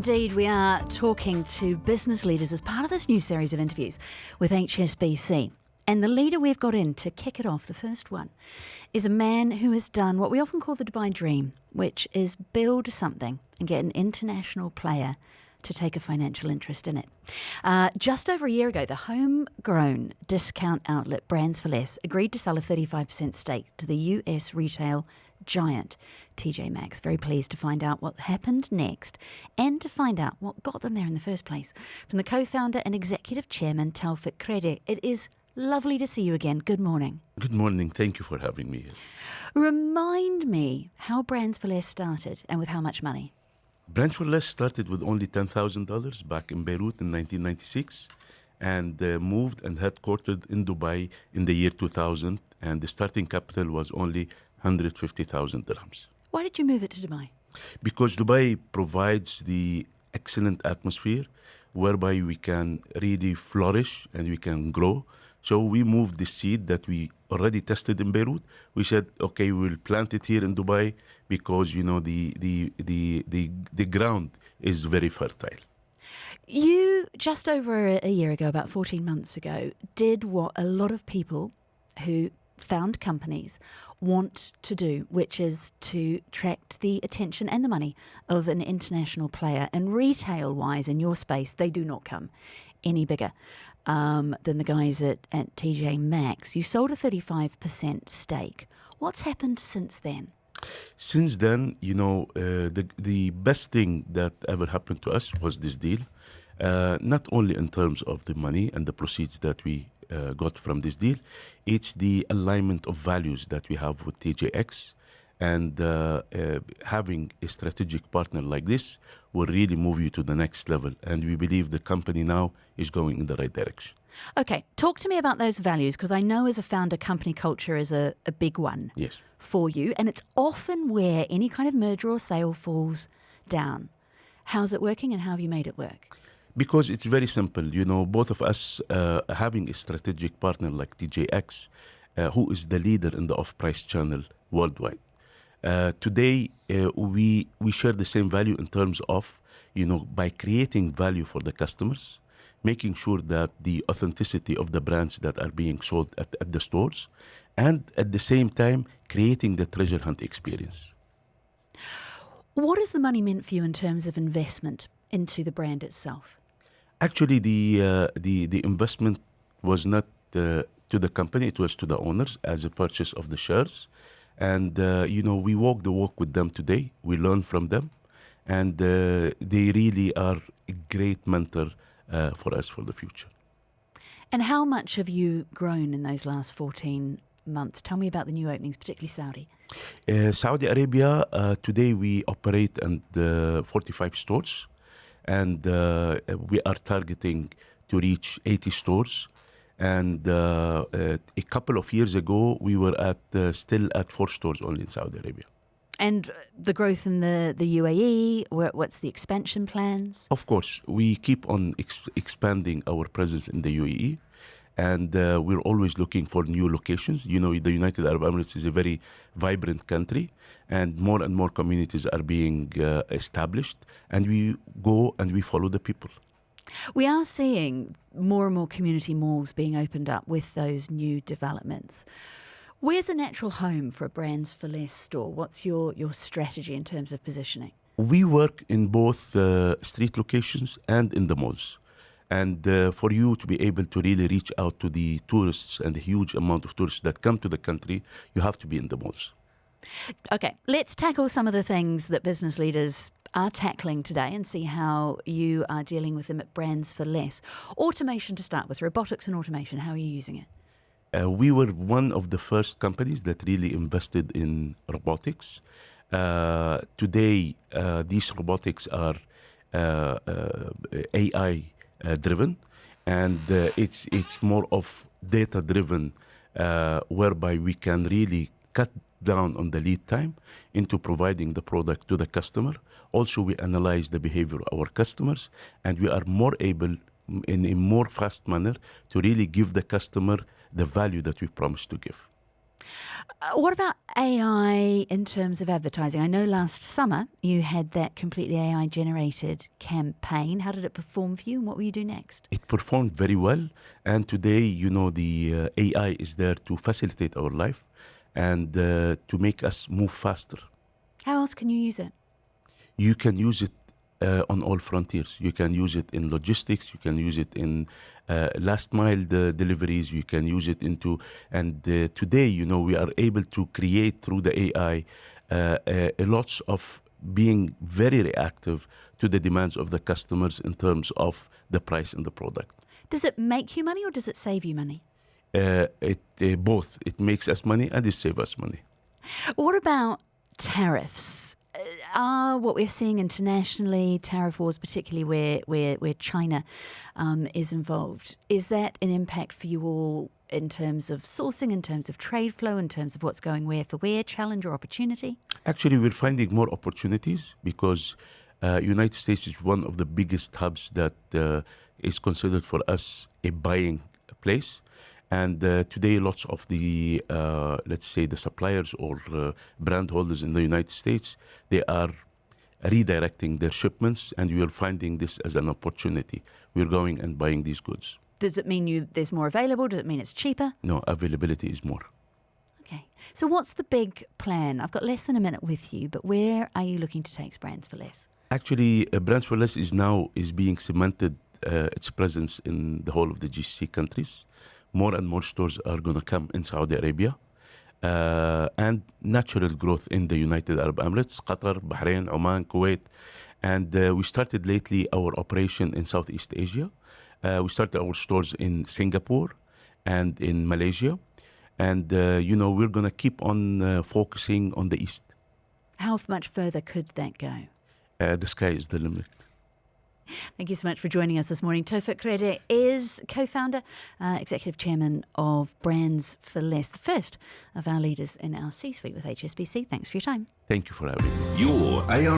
Indeed, we are talking to business leaders as part of this new series of interviews with HSBC. And the leader we've got in to kick it off, the first one, is a man who has done what we often call the Dubai dream, which is build something and get an international player to take a financial interest in it. Just over a year ago, the homegrown discount outlet Brands for Less agreed to sell a 35% stake to the US retail giant TJ Maxx. Very pleased to find out what happened next and to find out what got them there in the first place. From the co-founder and Executive Chairman Toufic Kreidieh, it is lovely to see you again. Good morning. Good morning. Thank you for having me here. Remind me how Brands for Less started and with how much money? Brands for Less started with only $10,000 back in Beirut in 1996 and moved and headquartered in Dubai in the year 2000. And the starting capital was only 150,000 dirhams. Why did you move it to Dubai? Because Dubai provides the excellent atmosphere whereby we can really flourish and we can grow. So we moved the seed that we already tested in Beirut. We said, okay, we'll plant it here in Dubai because, you know, the ground is very fertile. You, just over a year ago, about 14 months ago, did what a lot of people who found companies want to do, which is to attract the attention and the money of an international player. And retail-wise, in your space, they do not come any bigger than the guys at TJ Maxx. You sold a 35% stake. What's happened since then? Since then, you know, the best thing that ever happened to us was this deal. Not only in terms of the money and the proceeds that we got from this deal, it's the alignment of values that we have with TJX. And having a strategic partner like this will really move you to the next level. And we believe the company now is going in the right direction. Okay, talk to me about those values, because I know as a founder, company culture is a big one for you. And it's often where any kind of merger or sale falls down. How's it working and how have you made it work? Because it's very simple. You know, both of us having a strategic partner like TJX, who is the leader in the off-price channel worldwide. Today, we share the same value in terms of, you know, by creating value for the customers, making sure that the authenticity of the brands that are being sold at the stores, and at the same time, creating the treasure hunt experience. What has the money meant for you in terms of investment into the brand itself? Actually, the investment was not to the company, it was to the owners as a purchase of the shares. And, you know, we walk the walk with them today. We learn from them. And they really are a great mentor for us for the future. And how much have you grown in those last 14 months? Tell me about the new openings, particularly Saudi. Saudi Arabia, today we operate in 45 stores. And we are targeting to reach 80 stores. And a couple of years ago, we were still at 4 stores only in Saudi Arabia. And the growth in the UAE, what's the expansion plans? Of course, we keep on expanding our presence in the UAE. And we're always looking for new locations. You know, the United Arab Emirates is a very vibrant country, and more communities are being established. And we go and we follow the people. We are seeing more and more community malls being opened up with those new developments. Where's a natural home for a Brands for Less store? What's your strategy in terms of positioning? We work in both street locations and in the malls. And for you to be able to really reach out to the tourists and the huge amount of tourists that come to the country, you have to be in the malls. Okay, let's tackle some of the things that business leaders are tackling today and see how you are dealing with them at Brands for Less. Automation to start with, robotics and automation, how are you using it? We were one of the first companies that really invested in robotics. Today, these robotics are AI driven, and it's more of data driven, whereby we can really cut down on the lead time into providing the product to the customer. Also, we analyze the behavior of our customers, and we are more able in a more fast manner to really give the customer the value that we promised to give. What about AI in terms of advertising? I know last summer you had that completely AI generated campaign. How did it perform for you and what will you do next? It performed very well, and today, the AI is there to facilitate our life and to make us move faster. How else can you use it? You can use it on all frontiers. You can use it in logistics. You can use it in last mile deliveries. You can use it and today, we are able to create through the AI lots of being very reactive to the demands of the customers in terms of the price and the product. Does it make you money or does it save you money? Both. It makes us money and it saves us money. What about tariffs? Are what we're seeing internationally, tariff wars, particularly where China is involved, is that an impact for you all in terms of sourcing, in terms of trade flow, in terms of what's going where for where, challenge or opportunity? Actually, we're finding more opportunities because United States is one of the biggest hubs that is considered for us a buying place. And today, lots of the, let's say, the suppliers or brand holders in the United States, they are redirecting their shipments, and we are finding this as an opportunity. We're going and buying these goods. Does it mean there's more available? Does it mean it's cheaper? No, availability is more. Okay. So what's the big plan? I've got less than a minute with you, but where are you looking to take Brands for Less? Actually, Brands for Less is being cemented its presence in the whole of the GCC countries. More and more stores are going to come in Saudi Arabia and natural growth in the United Arab Emirates, Qatar, Bahrain, Oman, Kuwait. And we started lately our operation in Southeast Asia. We started our stores in Singapore and in Malaysia. And, we're going to keep on focusing on the East. How much further could that go? The sky is the limit. Thank you so much for joining us this morning. Toufic Kreidieh is co-founder, Executive Chairman of Brands for Less, the first of our leaders in our C-suite with HSBC. Thanks for your time. Thank you for having me. Your